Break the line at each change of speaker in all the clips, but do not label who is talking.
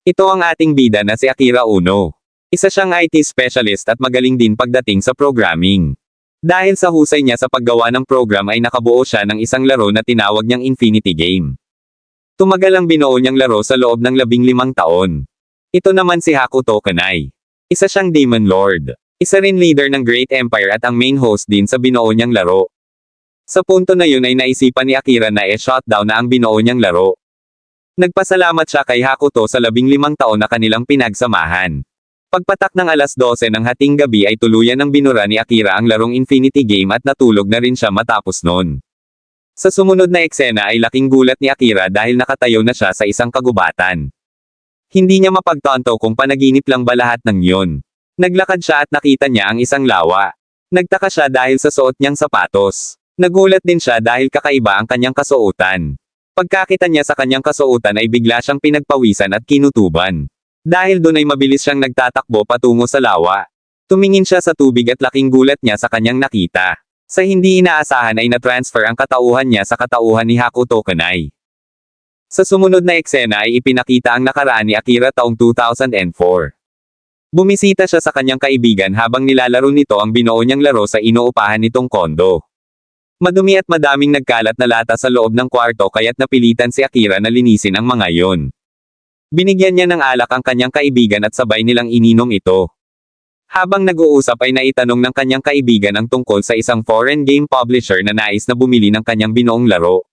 Ito ang ating bida na si Akira Uno. Isa siyang IT specialist at magaling din pagdating sa programming. Dahil sa husay niya sa paggawa ng program ay nakabuo siya ng isang laro na tinawag niyang Infinity Game. Tumagal ang binuo niyang laro sa loob ng 15 taon. Ito naman si Hakuto Kanai. Isa siyang Demon Lord. Isa rin leader ng Great Empire at ang main host din sa binuo niyang laro. Sa punto na yun ay naisipan ni Akira na shutdown na ang binuo niyang laro. Nagpasalamat siya kay Hakuto sa 15 taon na kanilang pinagsamahan. Pagpatak ng alas 12 ng hating gabi ay tuluyan ng binura ni Akira ang larong Infinity Game at natulog na rin siya matapos nun. Sa sumunod na eksena ay laking gulat ni Akira dahil nakatayo na siya sa isang kagubatan. Hindi niya mapagtanto kung panaginip lang ba lahat ng yun. Naglakad siya at nakita niya ang isang lawa. Nagtaka siya dahil sa suot niyang sapatos. Nagulat din siya dahil kakaiba ang kanyang kasuotan. Pagkakita niya sa kanyang kasuotan ay bigla siyang pinagpawisan at kinutuban. Dahil doon ay mabilis siyang nagtatakbo patungo sa lawa. Tumingin siya sa tubig at laking gulat niya sa kanyang nakita. Sa hindi inaasahan ay na-transfer ang katauhan niya sa katauhan ni Hakuto Kanai. Sa sumunod na eksena ay ipinakita ang nakaraan ni Akira taong 2004. Bumisita siya sa kanyang kaibigan habang nilalaro nito ang binuo niyang laro sa inuupahan nitong kondo. Madumi at madaming nagkalat na lata sa loob ng kwarto kaya't napilitan si Akira na linisin ang mga yon. Binigyan niya ng alak ang kanyang kaibigan at sabay nilang ininom ito. Habang nag-uusap ay naitanong ng kanyang kaibigan ang tungkol sa isang foreign game publisher na nais na bumili ng kanyang binuong laro.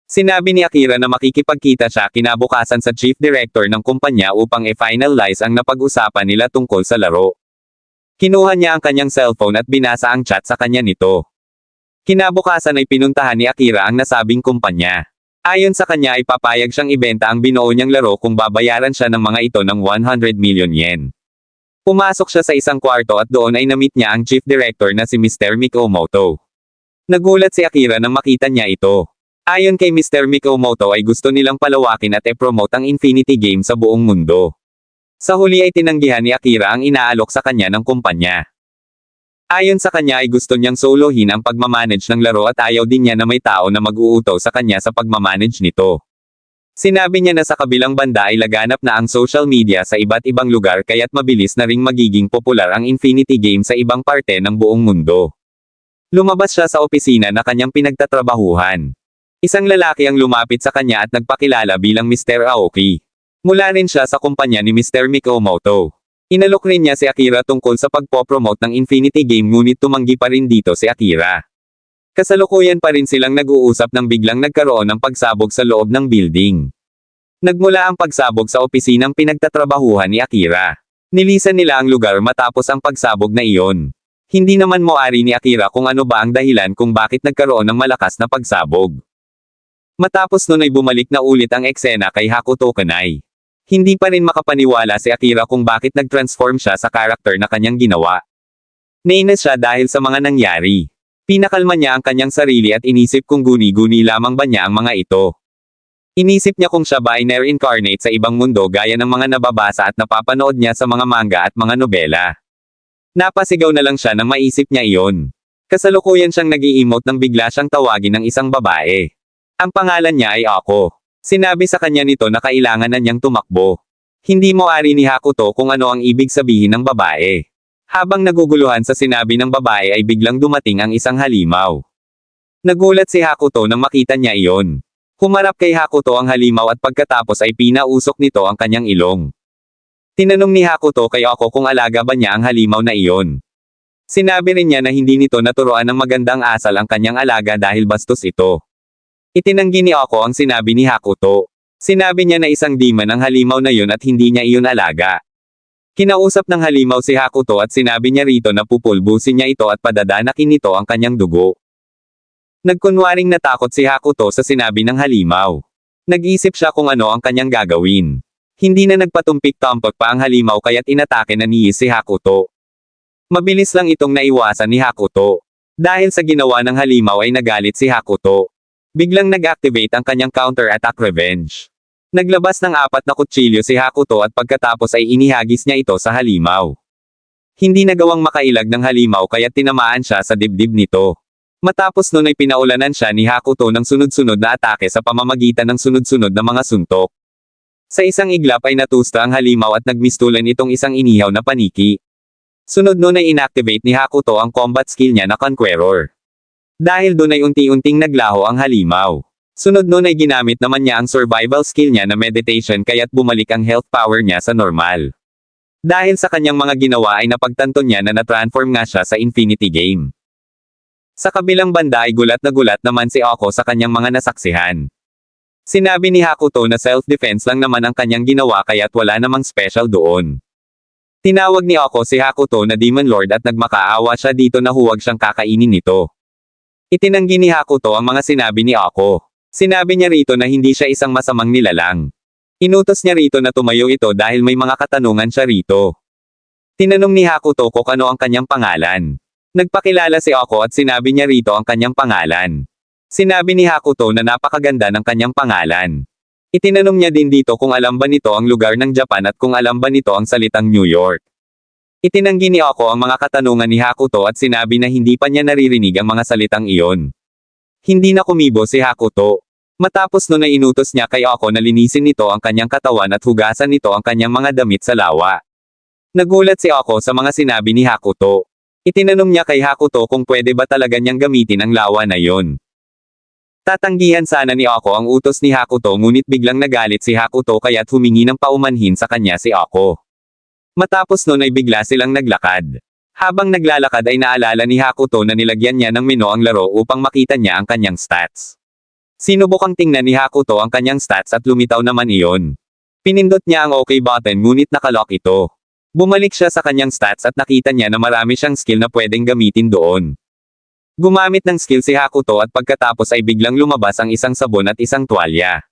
Sinabi ni Akira na makikipagkita siya kinabukasan sa chief director ng kumpanya upang i-finalize ang napag-usapan nila tungkol sa laro. Kinuha niya ang kanyang cellphone at binasa ang chat sa kanya nito. Kinabukasan ay pinuntahan ni Akira ang nasabing kumpanya. Ayon sa kanya ay papayag siyang ibenta ang binuo niyang laro kung babayaran siya ng mga ito ng 100 million yen. Pumasok siya sa isang kwarto at doon ay na-meet niya ang chief director na si Mr. Mikomoto. Nagulat si Akira nang makita niya ito. Ayon kay Mr. Mikomoto ay gusto nilang palawakin at i-promote ang Infinity Game sa buong mundo. Sa huli ay tinanggihan ni Akira ang inaalok sa kanya ng kumpanya. Ayon sa kanya ay gusto niyang solohin ang pagmamanage ng laro at ayaw din niya na may tao na mag-uuto sa kanya sa pagmamanage nito. Sinabi niya na sa kabilang banda ay laganap na ang social media sa iba't ibang lugar kaya't mabilis na ring magiging popular ang Infinity Game sa ibang parte ng buong mundo. Lumabas siya sa opisina na kanyang pinagtatrabahuhan. Isang lalaki ang lumapit sa kanya at nagpakilala bilang Mr. Aoki. Mula rin siya sa kumpanya ni Mr. Mikomoto. Inalok rin niya si Akira tungkol sa pagpopromote ng Infinity Game ngunit tumanggi pa rin dito si Akira. Kasalukuyan pa rin silang nag-uusap nang biglang nagkaroon ng pagsabog sa loob ng building. Nagmula ang pagsabog sa opisinang pinagtatrabahuhan ni Akira. Nilisan nila ang lugar matapos ang pagsabog na iyon. Hindi naman moari ni Akira kung ano ba ang dahilan kung bakit nagkaroon ng malakas na pagsabog. Matapos nun ay bumalik na ulit ang eksena kay Hakuto Kanai. Hindi pa rin makapaniwala si Akira kung bakit nag-transform siya sa karakter na kanyang ginawa. Nainis siya dahil sa mga nangyari. Pinakalma niya ang kanyang sarili at inisip kung guni-guni lamang ba niya ang mga ito. Inisip niya kung siya ba ay na-reincarnate sa ibang mundo gaya ng mga nababasa at napapanood niya sa mga manga at mga nobela. Napasigaw na lang siya nang maisip niya iyon. Kasalukuyan siyang nag-i-emote nang bigla siyang tawagin ng isang babae. Ang pangalan niya ay Ako. Sinabi sa kanya nito na kailangan na niyang tumakbo. Hindi moari ni Hakuto kung ano ang ibig sabihin ng babae. Habang naguguluhan sa sinabi ng babae ay biglang dumating ang isang halimaw. Nagulat si Hakuto nang makita niya iyon. Humarap kay Hakuto ang halimaw at pagkatapos ay pinausok nito ang kanyang ilong. Tinanong ni Hakuto kay Ako kung alaga ba niya ang halimaw na iyon. Sinabi rin niya na hindi nito naturoan ng magandang asal ang kanyang alaga dahil bastos ito. Itinanggi ni Ako ang sinabi ni Hakuto. Sinabi niya na isang demon ang halimaw na yun at hindi niya iyon alaga. Kinausap ng halimaw si Hakuto at sinabi niya rito na pupulbusin niya ito at padadanakin nito ang kanyang dugo. Nagkunwaring natakot si Hakuto sa sinabi ng halimaw. Nag-isip siya kung ano ang kanyang gagawin. Hindi na nagpatumpik-tampok pa ang halimaw kaya't inatake na ni si Hakuto. Mabilis lang itong naiwasan ni Hakuto. Dahil sa ginawa ng halimaw ay nagalit si Hakuto. Biglang nag-activate ang kanyang counter-attack revenge. Naglabas ng 4 na kutsilyo si Hakuto at pagkatapos ay inihagis niya ito sa halimaw. Hindi nagawang makailag ng halimaw kaya't tinamaan siya sa dibdib nito. Matapos nun ay pinaulanan siya ni Hakuto ng sunod-sunod na atake sa pamamagitan ng sunod-sunod na mga suntok. Sa isang iglap ay natusta ang halimaw at nagmistulan itong isang inihaw na paniki. Sunod nun ay inactivate ni Hakuto ang combat skill niya na Conqueror. Dahil dun ay unti-unting naglaho ang halimaw. Sunod nun ay ginamit naman niya ang survival skill niya na meditation kaya't bumalik ang health power niya sa normal. Dahil sa kanyang mga ginawa ay napagtanto niya na na-transform nga siya sa Infinity Game. Sa kabilang banda ay gulat naman si Ako sa kanyang mga nasaksihan. Sinabi ni Hakuto na self-defense lang naman ang kanyang ginawa kaya't wala namang special doon. Tinawag ni Ako si Hakuto na Demon Lord at nagmakaawa siya dito na huwag siyang kakainin nito. Itinanggi ni Hakuto ang mga sinabi ni Ako. Sinabi niya rito na hindi siya isang masamang nilalang. Inutos niya rito na tumayo ito dahil may mga katanungan siya rito. Tinanong ni Hakuto kung ano ang kanyang pangalan. Nagpakilala si Ako at sinabi niya rito ang kanyang pangalan. Sinabi ni Hakuto na napakaganda ng kanyang pangalan. Itinanong niya din dito kung alam ba nito ang lugar ng Japan at kung alam ba nito ang salitang New York. Itinanggi ni Ako ang mga katanungan ni Hakuto at sinabi na hindi pa niya naririnig ang mga salitang iyon. Hindi na kumibo si Hakuto. Matapos nun ay inutos niya kay Ako na linisin nito ang kanyang katawan at hugasan nito ang kanyang mga damit sa lawa. Nagulat si Ako sa mga sinabi ni Hakuto. Itinanong niya kay Hakuto kung pwede ba talaga niyang gamitin ang lawa na yon. Tatanggihan sana ni Ako ang utos ni Hakuto ngunit biglang nagalit si Hakuto kaya't humingi ng paumanhin sa kanya si Ako. Matapos nun ay bigla silang naglakad. Habang naglalakad ay naalala ni Hakuto na nilagyan niya ng menu ang laro upang makita niya ang kanyang stats. Sinubukang tingnan ni Hakuto ang kanyang stats at lumitaw naman iyon. Pinindot niya ang OK button ngunit nakalock ito. Bumalik siya sa kanyang stats at nakita niya na marami siyang skill na pwedeng gamitin doon. Gumamit ng skill si Hakuto at pagkatapos ay biglang lumabas ang isang sabon at isang tuwalya.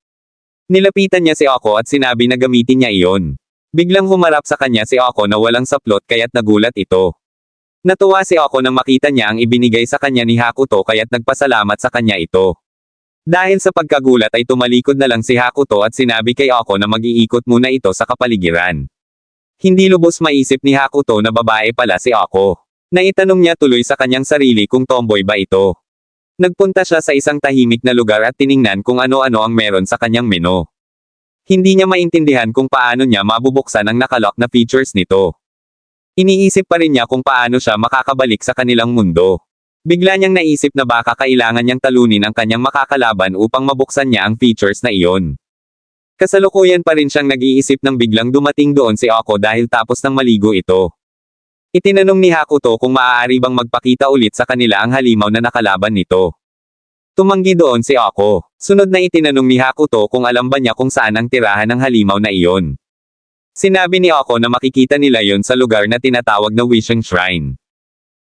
Nilapitan niya si Ako at sinabi na gamitin niya iyon. Biglang humarap sa kanya si Ako na walang saplot kaya't nagulat ito. Natuwa si Ako nang makita niya ang ibinigay sa kanya ni Hakuto kaya't nagpasalamat sa kanya ito. Dahil sa pagkagulat ay tumalikod na lang si Hakuto at sinabi kay Ako na mag-iikot muna ito sa kapaligiran. Hindi lubos maisip ni Hakuto na babae pala si Ako. Naitanong niya tuloy sa kanyang sarili kung tomboy ba ito. Nagpunta siya sa isang tahimik na lugar at tiningnan kung ano-ano ang meron sa kanyang menu. Hindi niya maintindihan kung paano niya mabubuksan ang nakalock na features nito. Iniisip pa rin niya kung paano siya makakabalik sa kanilang mundo. Bigla niyang naisip na baka kailangan niyang talunin ang kanyang makakalaban upang mabuksan niya ang features na iyon. Kasalukuyan pa rin siyang nag-iisip nang biglang dumating doon si Ako dahil tapos ng maligo ito. Itinanong ni Hakuto kung maaari bang magpakita ulit sa kanila ang halimaw na nakalaban nito. Tumanggi doon si Ako. Sunod na itinanong ni Hakuto kung alam ba niya kung saan ang tirahan ng halimaw na iyon. Sinabi ni Ako na makikita nila yon sa lugar na tinatawag na Wishing Shrine.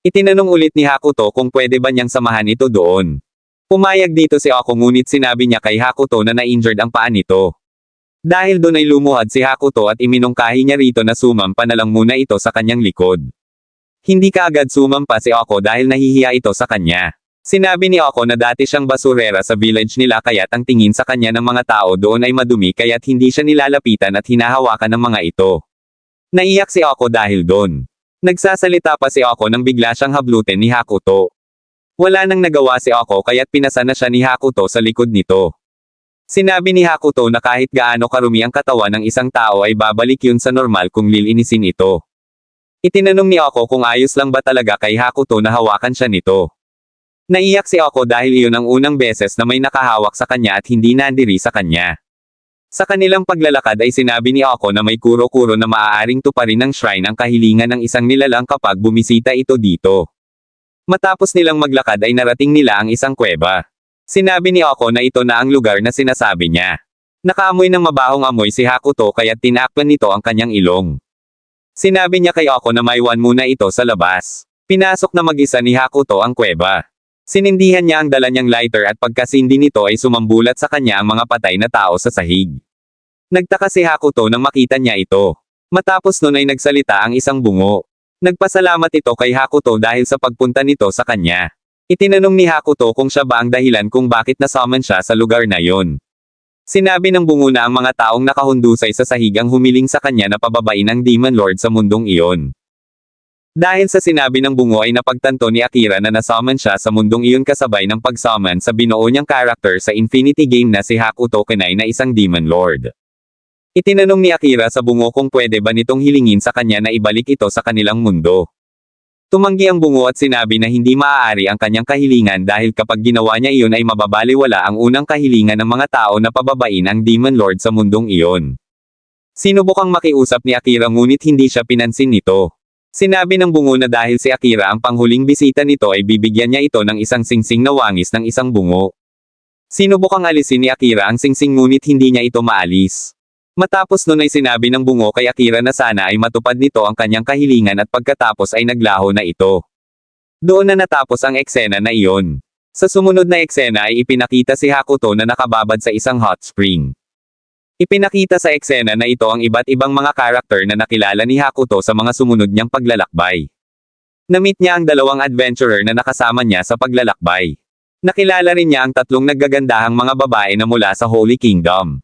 Itinanong ulit ni Hakuto kung pwede ba niyang samahan ito doon. Pumayag dito si Ako ngunit sinabi niya kay Hakuto na na-injured ang paa nito. Dahil doon ay lumuhad si Hakuto at iminungkahi niya rito na sumampa na lang muna ito sa kanyang likod. Hindi kaagad sumampa si Ako dahil nahihiya ito sa kanya. Sinabi ni Ako na dati siyang basurera sa village nila kaya't ang tingin sa kanya ng mga tao doon ay madumi kaya't hindi siya nilalapitan at hinahawakan ng mga ito. Naiyak si Ako dahil doon. Nagsasalita pa si Ako nang bigla siyang hablutin ni Hakuto. Wala nang nagawa si Ako kaya't pinasa na siya ni Hakuto sa likod nito. Sinabi ni Hakuto na kahit gaano karumi ang katawan ng isang tao ay babalik yun sa normal kung lilinisin ito. Itinanong ni Ako kung ayos lang ba talaga kay Hakuto na hawakan siya nito. Naiyak si Ako dahil iyon ang unang beses na may nakahawak sa kanya at hindi nandiri sa kanya. Sa kanilang paglalakad ay sinabi ni Ako na may kuro-kuro na maaaring tuparin ng shrine ang kahilingan ng isang nilalang kapag bumisita ito dito. Matapos nilang maglakad ay narating nila ang isang kuweba. Sinabi ni Ako na ito na ang lugar na sinasabi niya. Nakaamoy ng mabahong amoy si Hakuto kaya't tinakpan nito ang kanyang ilong. Sinabi niya kay Ako na maiwan muna ito sa labas. Pinasok na mag-isa ni Hakuto ang kuweba. Sinindihan niya ang dala niyang lighter at pagkasindi nito ay sumambulat sa kanya ang mga patay na tao sa sahig. Nagtaka si Hakuto nang makita niya ito. Matapos nun ay nagsalita ang isang bungo. Nagpasalamat ito kay Hakuto dahil sa pagpunta nito sa kanya. Itinanong ni Hakuto kung siya ba ang dahilan kung bakit nasummon siya sa lugar na yon. Sinabi ng bungo na ang mga taong nakahundusay sa sahig ang humiling sa kanya na pababain ang Demon Lord sa mundong iyon. Dahil sa sinabi ng bungo ay napagtanto ni Akira na nasummon siya sa mundong iyon kasabay ng pag-summon sa binuo niyang character sa Infinity Game na si Hakuto Kanai na isang Demon Lord. Itinanong ni Akira sa bungo kung pwede ba nitong hilingin sa kanya na ibalik ito sa kanilang mundo. Tumanggi ang bungo at sinabi na hindi maaari ang kanyang kahilingan dahil kapag ginawa niya iyon ay mababaliwala ang unang kahilingan ng mga tao na pababain ang Demon Lord sa mundong iyon. Sinubukang makiusap ni Akira ngunit hindi siya pinansin nito. Sinabi ng bungo na dahil si Akira ang panghuling bisita nito ay bibigyan niya ito ng isang singsing na wangis ng isang bungo. Sinubukang alisin ni Akira ang singsing ngunit hindi niya ito maalis. Matapos nun ay sinabi ng bungo kay Akira na sana ay matupad nito ang kanyang kahilingan at pagkatapos ay naglaho na ito. Doon na natapos ang eksena na iyon. Sa sumunod na eksena ay ipinakita si Hakuto na nakababad sa isang hot spring. Ipinakita sa eksena na ito ang iba't ibang mga karakter na nakilala ni Hakuto sa mga sumunod niyang paglalakbay. Na-meet niya ang dalawang adventurer na nakasama niya sa paglalakbay. Nakilala rin niya ang tatlong naggagandahang mga babae na mula sa Holy Kingdom.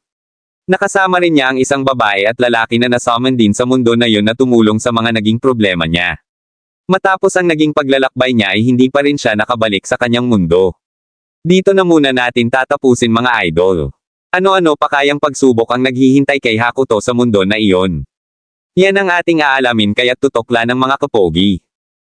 Nakasama rin niya ang isang babae at lalaki na nasummon din sa mundo na yun na tumulong sa mga naging problema niya. Matapos ang naging paglalakbay niya ay hindi pa rin siya nakabalik sa kanyang mundo. Dito na muna natin tatapusin mga idol. Ano-ano pa kayang pagsubok ang naghihintay kay Hakuto sa mundo na iyon? Yan ang ating aalamin kaya't tutok lang ng mga kapogi.